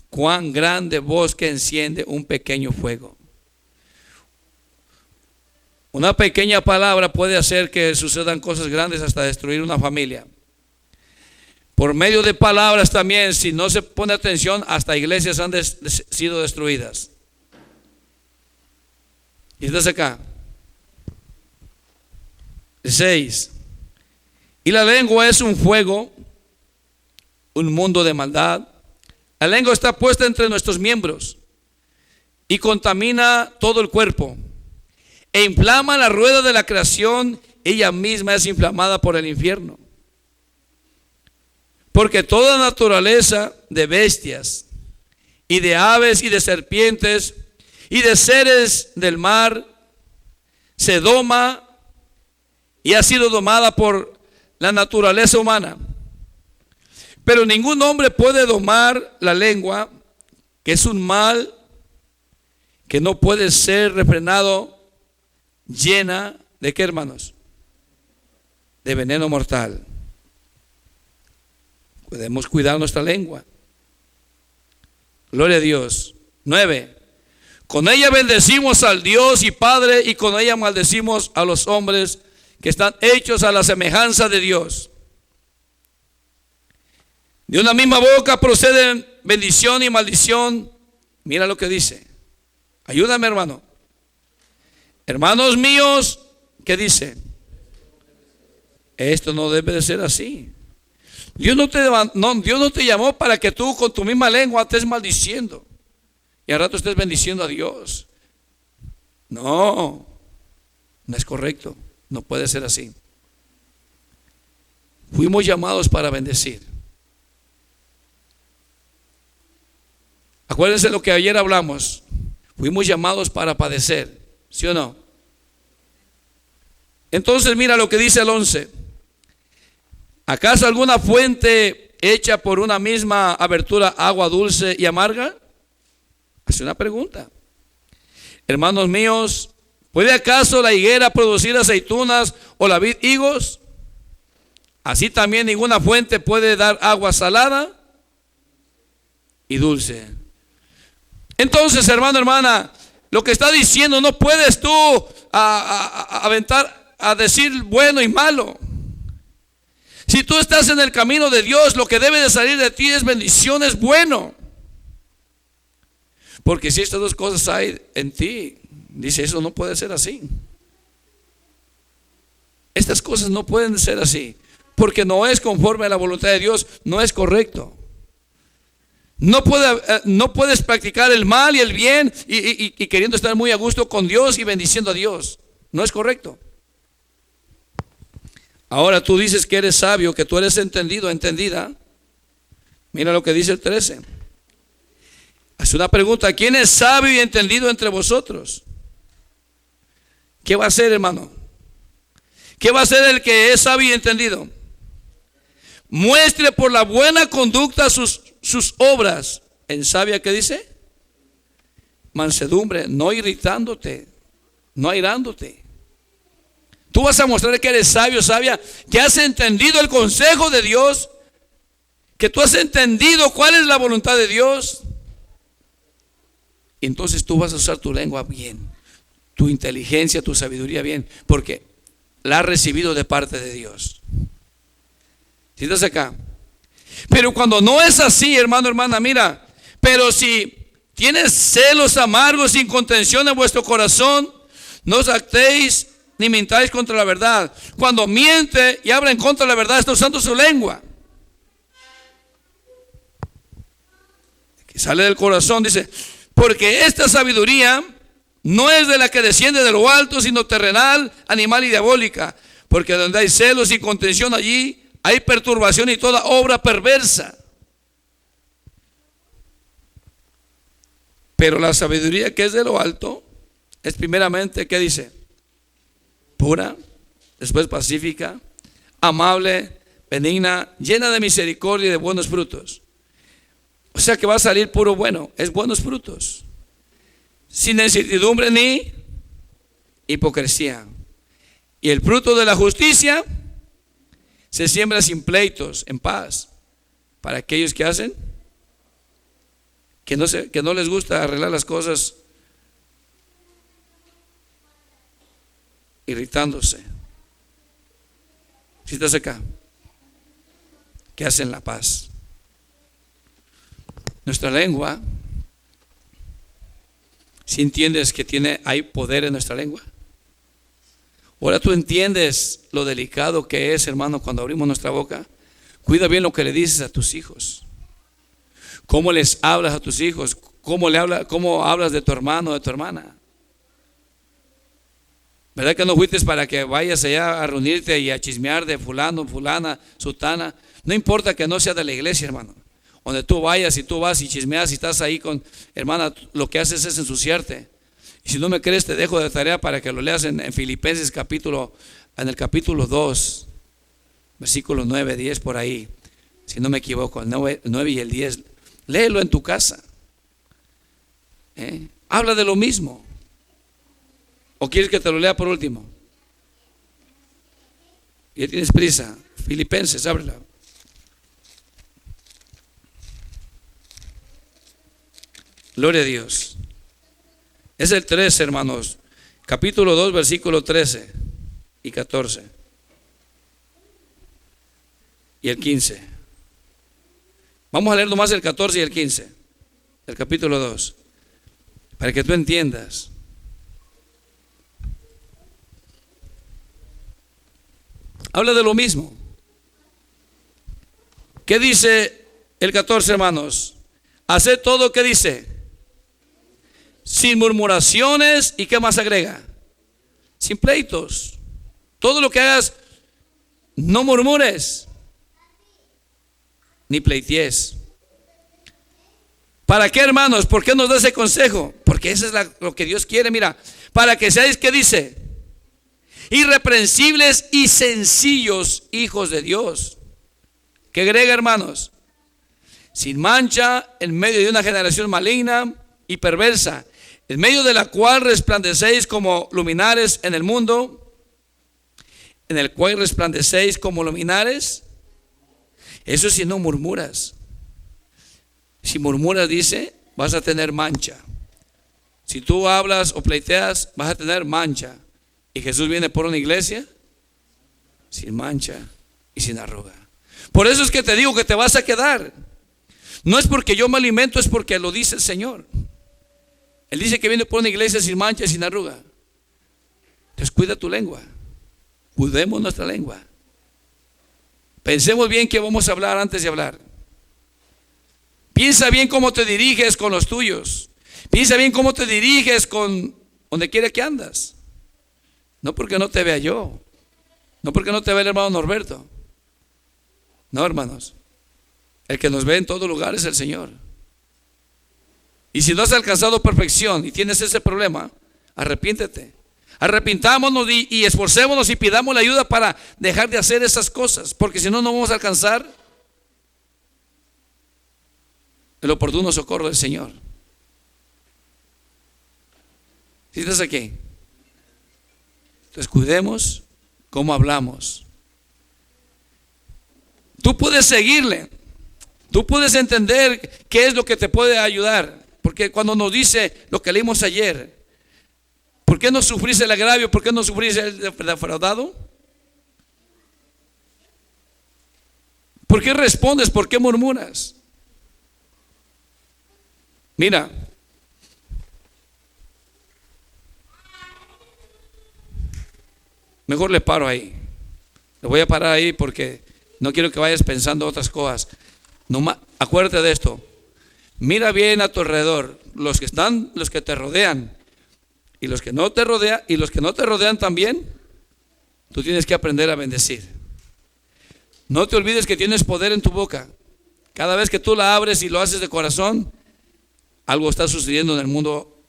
[SPEAKER 1] cuán grande bosque enciende un pequeño fuego. Una pequeña palabra puede hacer que sucedan cosas grandes, hasta destruir una familia. Por medio de palabras también, si no se pone atención, hasta iglesias han sido destruidas. Y entonces acá 6. Y la lengua es un fuego, un mundo de maldad. La lengua está puesta entre nuestros miembros y contamina todo el cuerpo e inflama la rueda de la creación. Ella misma es inflamada por el infierno. Porque toda naturaleza de bestias y de aves y de serpientes y de seres del mar se doma y ha sido domada por la naturaleza humana. Pero ningún hombre puede domar la lengua, que es un mal que no puede ser refrenado, llena de ¿qué, hermanos? De veneno mortal. Podemos cuidar nuestra lengua. Gloria a Dios. 9. Con ella bendecimos al Dios y Padre, y con ella maldecimos a los hombres que están hechos a la semejanza de Dios. De una misma boca proceden bendición y maldición. Mira lo que dice. Ayúdame, hermano. Hermanos míos, ¿qué dice? Esto no debe de ser así. Dios no te llamó para que tú con tu misma lengua estés maldiciendo y al rato estés bendiciendo a Dios. No es correcto. No puede ser así. Fuimos llamados para bendecir. Acuérdense lo que ayer hablamos. Fuimos llamados para padecer, ¿sí o no? Entonces mira lo que dice el 11. ¿Acaso alguna fuente hecha por una misma abertura agua dulce y amarga? Hace una pregunta. Hermanos míos, ¿puede acaso la higuera producir aceitunas o la vid higos? Así también ninguna fuente puede dar agua salada y dulce. Entonces, hermano, hermana, lo que está diciendo, no puedes tú aventar a decir bueno y malo. Si tú estás en el camino de Dios, lo que debe de salir de ti es bendición, es bueno. Porque si estas dos cosas hay en ti, dice, eso no puede ser así. Estas cosas no pueden ser así, porque no es conforme a la voluntad de Dios, no es correcto. No puedes practicar el mal y el bien y queriendo estar muy a gusto con Dios y bendiciendo a Dios. No es correcto. Ahora tú dices que eres sabio, que tú eres entendido, entendida. Mira lo que dice el 13. Hace una pregunta: ¿quién es sabio y entendido entre vosotros? ¿Qué va a hacer, hermano? ¿Qué va a hacer el que es sabio y entendido? Muestre por la buena conducta sus obras. En sabia, ¿qué dice? Mansedumbre, no irritándote, no airándote. Tú vas a mostrar que eres sabio, sabia, que has entendido el consejo de Dios, que tú has entendido cuál es la voluntad de Dios. Y entonces tú vas a usar tu lengua bien, tu inteligencia, tu sabiduría bien, porque la has recibido de parte de Dios. ¿Sí estás acá? Pero cuando no es así, hermano, hermana, mira, pero si tienes celos amargos sin contención en vuestro corazón, no os actéis ni mintáis contra la verdad. Cuando miente y habla en contra de la verdad, está usando su lengua. Que sale del corazón, dice, porque esta sabiduría no es de la que desciende de lo alto, sino terrenal, animal y diabólica. Porque donde hay celos y contención, allí hay perturbación y toda obra perversa. Pero la sabiduría que es de lo alto es primeramente, ¿qué dice? Pura, después pacífica, amable, benigna, llena de misericordia y de buenos frutos. O sea que va a salir puro bueno, es buenos frutos, sin incertidumbre ni hipocresía. Y el fruto de la justicia se siembra sin pleitos, en paz, para aquellos que hacen, que no les gusta arreglar las cosas. irritándose. Si estás acá, ¿qué hacen la paz? Nuestra lengua, si entiendes que hay poder en nuestra lengua. Ahora tú entiendes lo delicado que es, hermano, cuando abrimos nuestra boca. Cuida bien lo que le dices a tus hijos. ¿Cómo les hablas a tus hijos? ¿Cómo hablas de tu hermano o de tu hermana? ¿Verdad que no fuiste para que vayas allá a reunirte y a chismear de fulano, fulana, sutana? No importa que no sea de la iglesia, hermano. Donde tú vayas y tú vas y chismeas y estás ahí con, hermana, lo que haces es ensuciarte. Y si no me crees, te dejo de tarea para que lo leas en Filipenses en el capítulo 2, versículos 9, 10 por ahí. Si no me equivoco, el 9 y el 10. Léelo en tu casa. Habla de lo mismo. ¿O quieres que te lo lea por último? Ya tienes prisa. Filipenses, ábrela. Gloria a Dios. Es el 13, hermanos. Capítulo 2, versículo 13 y 14. Y el 15. Vamos a leer nomás el 14 y el 15 del capítulo 2, para que tú entiendas. Habla de lo mismo. ¿Qué dice el 14, hermanos? Haced todo, ¿qué dice? Sin murmuraciones. ¿Y qué más agrega? Sin pleitos. Todo lo que hagas, no murmures ni pleities. ¿Para qué, hermanos? ¿Por qué nos da ese consejo? Porque eso es lo que Dios quiere. Mira, para que seáis, ¿qué dice? Irreprensibles y sencillos hijos de Dios. ¿Qué agrega, hermanos? Sin mancha en medio de una generación maligna y perversa, en medio de la cual resplandecéis como luminares en el mundo, en el cual resplandecéis como luminares. Eso si no murmuras. Si murmuras, dice, vas a tener mancha. Si tú hablas o pleiteas, vas a tener mancha. Y Jesús viene por una iglesia sin mancha y sin arruga. Por eso es que te digo que te vas a quedar. No es porque yo me alimento, es porque lo dice el Señor. Él dice que viene por una iglesia sin mancha y sin arruga. Entonces cuida tu lengua. Cuidemos nuestra lengua. Pensemos bien qué vamos a hablar antes de hablar. Piensa bien cómo te diriges con los tuyos. Piensa bien cómo te diriges con donde quiera que andas. No porque no te vea yo. No porque no te vea el hermano Norberto. No, hermanos. El que nos ve en todo lugar es el Señor. Y si no has alcanzado perfección y tienes ese problema, arrepiéntete. Arrepintámonos y esforcémonos y pidamos la ayuda para dejar de hacer esas cosas, porque si no, no vamos a alcanzar el oportuno socorro del Señor. ¿Sí estás aquí? Entonces cuidemos cómo hablamos. Tú puedes seguirle. Tú puedes entender qué es lo que te puede ayudar. Porque cuando nos dice lo que leímos ayer, ¿por qué no sufrís el agravio? ¿Por qué no sufrís el defraudado? ¿Por qué respondes? ¿Por qué murmuras? Mira, mejor le paro ahí. Le voy a parar ahí porque no quiero que vayas pensando otras cosas. Acuérdate de esto. Mira bien a tu alrededor, los que te rodean y los que no te rodean, y los que no te rodean también. Tú tienes que aprender a bendecir. No te olvides que tienes poder en tu boca. Cada vez que tú la abres y lo haces de corazón, algo está sucediendo en el mundo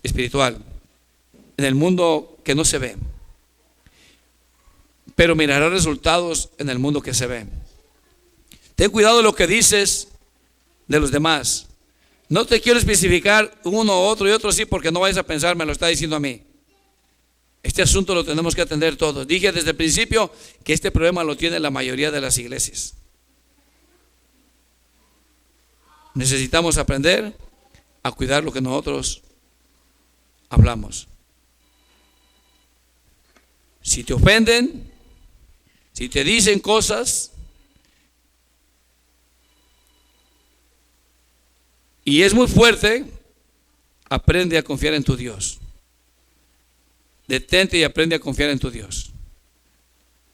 [SPEAKER 1] espiritual, en el mundo que no se ve, pero mirarás resultados en el mundo que se ve. Ten cuidado de lo que dices de los demás. No te quiero especificar uno, otro y otro sí, porque no vayas a pensar, me lo está diciendo a mí. Este asunto lo tenemos que atender todos. Dije desde el principio que este problema lo tiene la mayoría de las iglesias. Necesitamos aprender a cuidar lo que nosotros hablamos. Si te ofenden, si te dicen cosas, y es muy fuerte, aprende a confiar en tu Dios. Detente y aprende a confiar en tu Dios.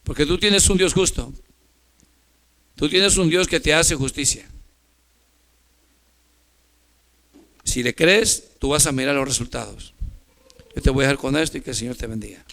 [SPEAKER 1] Porque tú tienes un Dios justo. Tú tienes un Dios que te hace justicia. Si le crees, tú vas a mirar los resultados. Yo te voy a dejar con esto y que el Señor te bendiga.